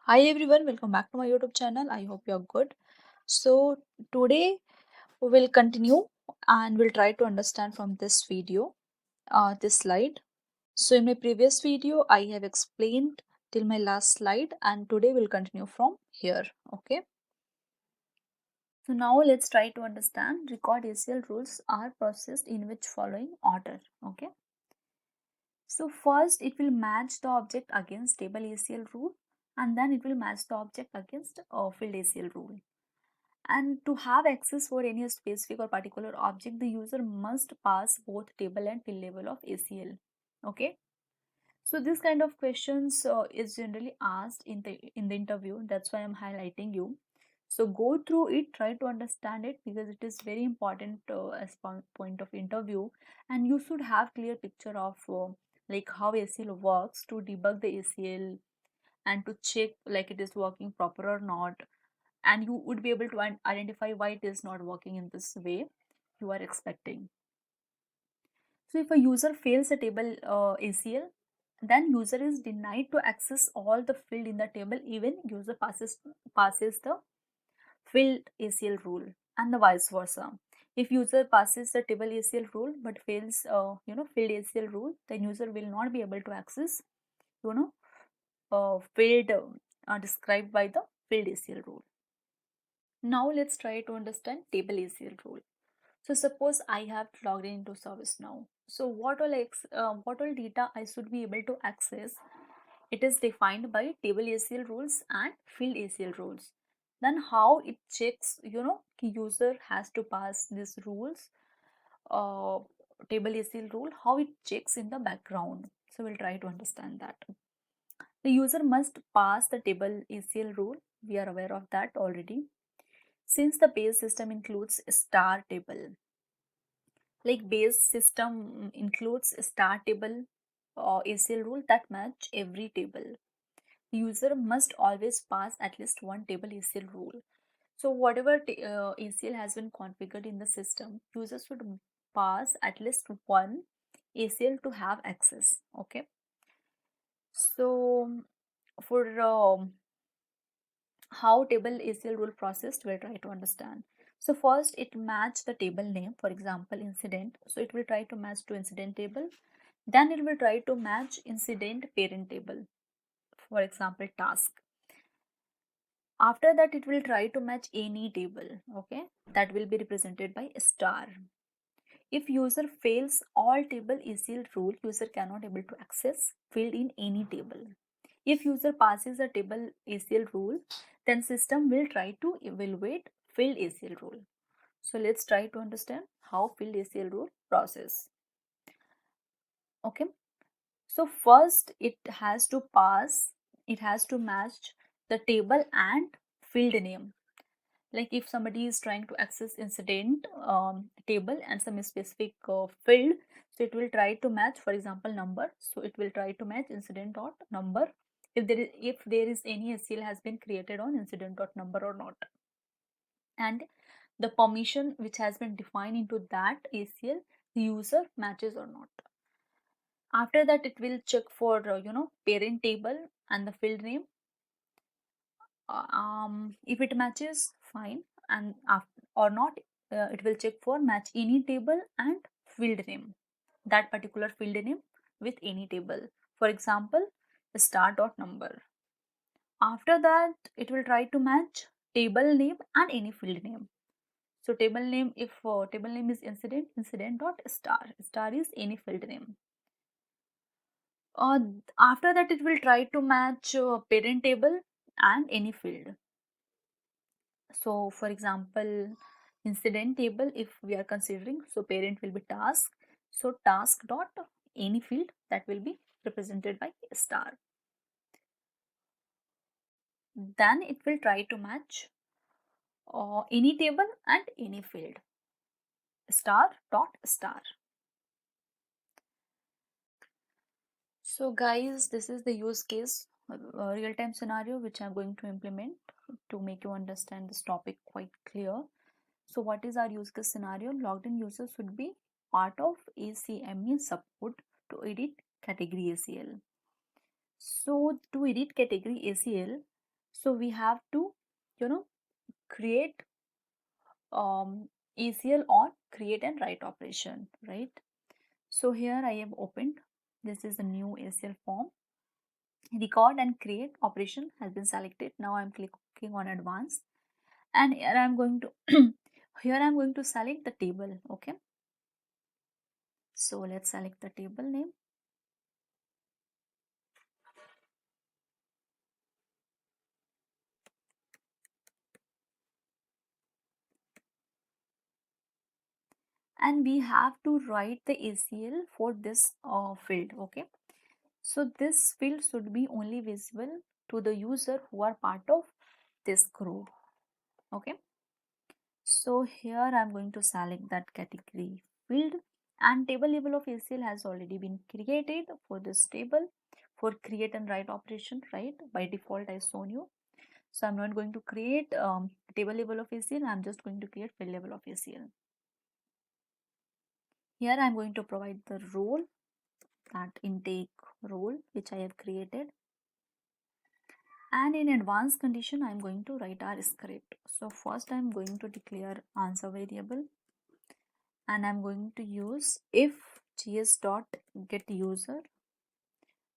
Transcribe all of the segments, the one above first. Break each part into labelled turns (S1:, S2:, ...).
S1: Hi everyone, welcome back to my YouTube channel. I hope you're good. So today we will continue and we'll try to understand from this video, this slide. So in my previous video, I have explained till my last slide and today we'll continue from here. Okay. So now let's try to understand record ACL rules are processed in which following order. Okay. So first it will match the object against table ACL rule and then it will match the object against field ACL rule. And to have access for any specific or particular object, the user must pass both table and field level of ACL. Okay. So this kind of questions is generally asked in the interview. That's why I'm highlighting you. So go through it, try to understand it because it is very important as point of interview, and you should have clear picture of like how ACL works to debug the ACL and to check like it is working proper or not, and you would be able to identify why it is not working in this way you are expecting. So if a user fails a table ACL, then user is denied to access all the field in the table even user passes the field ACL rule, and the vice versa. If user passes the table ACL rule but fails field ACL rule, then user will not be able to access you know field described by the field ACL rule. Now let's try to understand table ACL rule. So suppose I have logged into ServiceNow. So what all data I should be able to access? It is defined by table ACL rules and field ACL rules. Then how it checks, user has to pass these rules, uh, table ACL rule, how it checks in the background. So we'll try to understand that. The user must pass the table ACL rule. We are aware of that already. Since the base system includes star table, like base system includes star table or ACL rule that match every table. User must always pass at least one table ACL rule. So whatever ACL has been configured in the system, users should pass at least one ACL to have access. Okay. So for how table ACL rule processed, we'll try to understand. So first it match the table name, for example incident. So it will try to match to incident table. Then it will try to match incident parent table, for example task. After that it will try to match any table, okay, that will be represented by a star. If user fails all table ACL rule, user cannot able to access field in any table. If user passes a table ACL rule, then system will try to evaluate field ACL rule. So let's try to understand how field ACL rule process. Okay. So first it has to match the table and field name. Like if somebody is trying to access incident table and some specific field, so it will try to match, for example, number. So it will try to match incident dot number if there is any ACL has been created on incident dot number or not, and the permission which has been defined into that ACL, the user matches or not. After that it will check for parent table and the field name. If it matches, fine, and after or not, it will check for match any table and field name, that particular field name with any table, for example star dot number. After that it will try to match table name and any field name. So table name, if table name is incident dot star is any field name. uh, After that it will try to match parent table and any field. So for example incident table, if we are considering, so parent will be task, so task dot any field that will be represented by star. Then it will try to match any table and any field, star dot star. So guys, this is the use case real-time scenario which I'm going to implement to make you understand this topic quite clear. So what is our use case scenario? Logged in users should be part of ACME support to edit category ACL. So to edit category ACL, So we have to, you know, create ACL on create and write operation, right? So here I have opened, this is a new ACL form. Record and create operation has been selected. Now I'm clicking on advanced, and here I'm going to here I'm going to select the table. Okay, so let's select the table name. And we have to write the ACL for this field. Okay, so this field should be only visible to the user who are part of this group. Okay, so here I'm going to select that category field, and table label of ACL has already been created for this table for create and write operation, right? By default I shown you. So I'm not going to create table label of ACL, I'm just going to create field label of ACL. Here I'm going to provide the role, that intake role which I have created, and in advanced condition I'm going to write our script. So first I'm going to declare answer variable, and I'm going to use if gs dot get user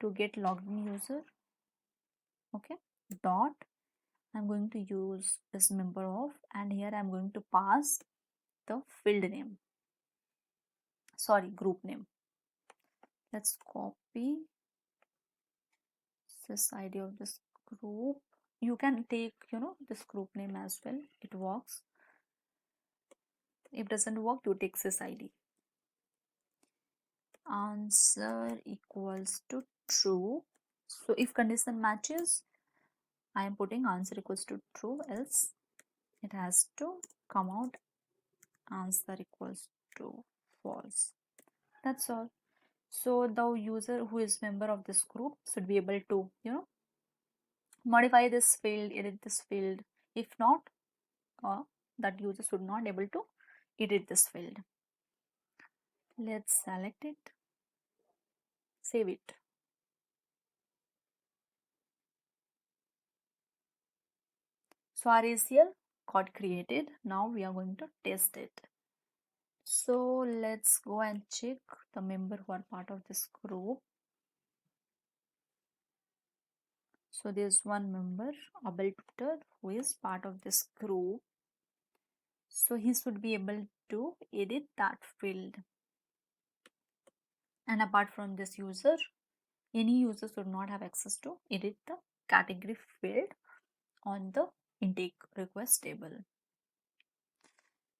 S1: to get logged in user. Okay, dot I'm going to use this member of, and here I'm going to pass the field name, sorry, group name. Let's copy this ID of this group. You can take, you know, this group name as well, it works. If doesn't work, you take this ID. Answer equals to true. So if condition matches, I am putting answer equals to true, else it has to come out answer equals to false. That's all. So the user who is member of this group should be able to, you know, modify this field, edit this field. If not, that user should not able to edit this field. Let's select it, save it. So our ACL got created. Now we are going to test it. So let's go and check the member who are part of this group. So there's one member, Abel Tutor, who is part of this group. So he should be able to edit that field. And apart from this user, any user should not have access to edit the category field on the intake request table.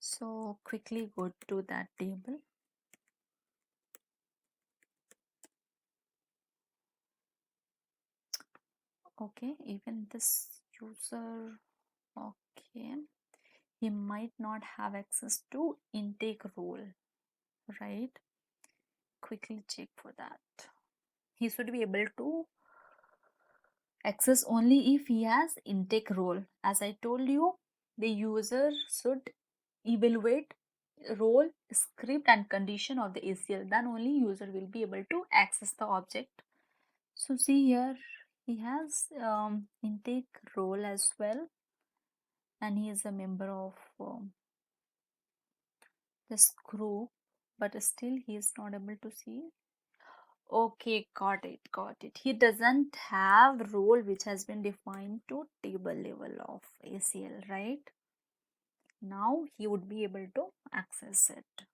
S1: So quickly go to that table. Okay, even this user, okay, he might not have access to intake role, right? Quickly check for that. He should be able to access only if he has intake role. As I told you, the user should evaluate role, script and condition of the ACL, then only user will be able to access the object. So see here, he has intake role as well, and he is a member of this group, but still he is not able to see. Okay, got it. He doesn't have role which has been defined to table level of ACL, right? Now he would be able to access it.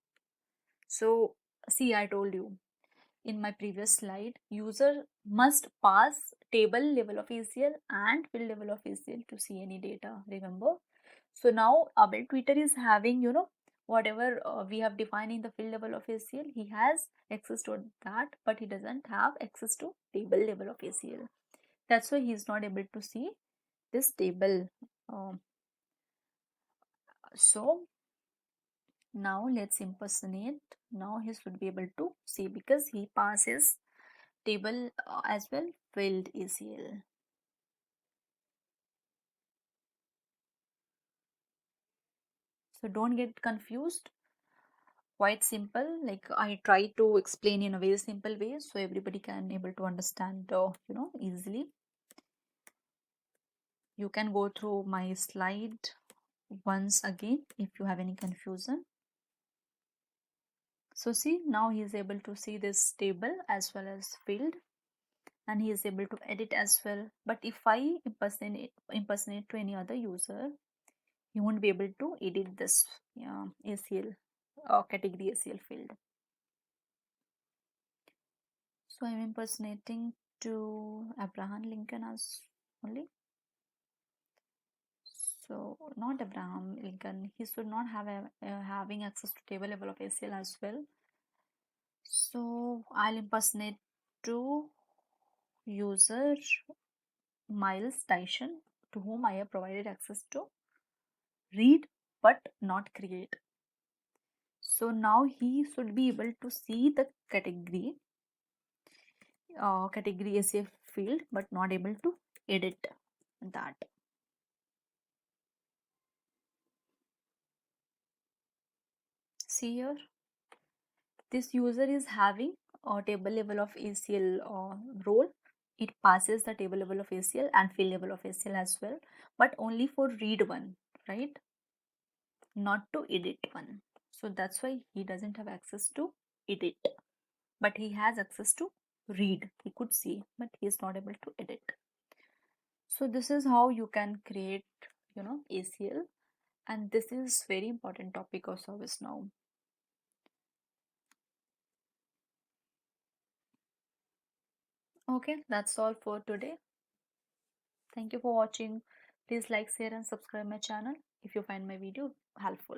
S1: So see, I told you in my previous slide, user must pass table level of ACL and field level of ACL to see any data, remember? So now Abel Twitter is having, you know, whatever we have defined in the field level of ACL, he has access to that, but he doesn't have access to table level of ACL. That's why he is not able to see this table. So now let's impersonate. Now he should be able to see because he passes table as well field ACL. So don't get confused. Quite simple. Like I try to explain in a very simple way so everybody can able to understand, you know, easily. You can go through my slide once again if you have any confusion. So see, now he is able to see this table as well as field, and he is able to edit as well. But if I impersonate to any other user, he won't be able to edit this ACL or category ACL field. So I'm impersonating to Abraham Lincoln as only. So not Abraham Lincoln. He should not have having access to table level of ACL as well. So I'll impersonate to user Miles Tyson, to whom I have provided access to read but not create. So now he should be able to see the category ACF field but not able to edit that. See here, this user is having a table level of ACL role. It passes the table level of ACL and field level of ACL as well, but only for read one, right? Not to edit one. So that's why he doesn't have access to edit, but he has access to read. He could see, but he is not able to edit. So this is how you can create, ACL, and this is very important topic of ServiceNow. Okay, that's all for today. Thank you for watching. Please like, share and subscribe my channel if you find my video helpful.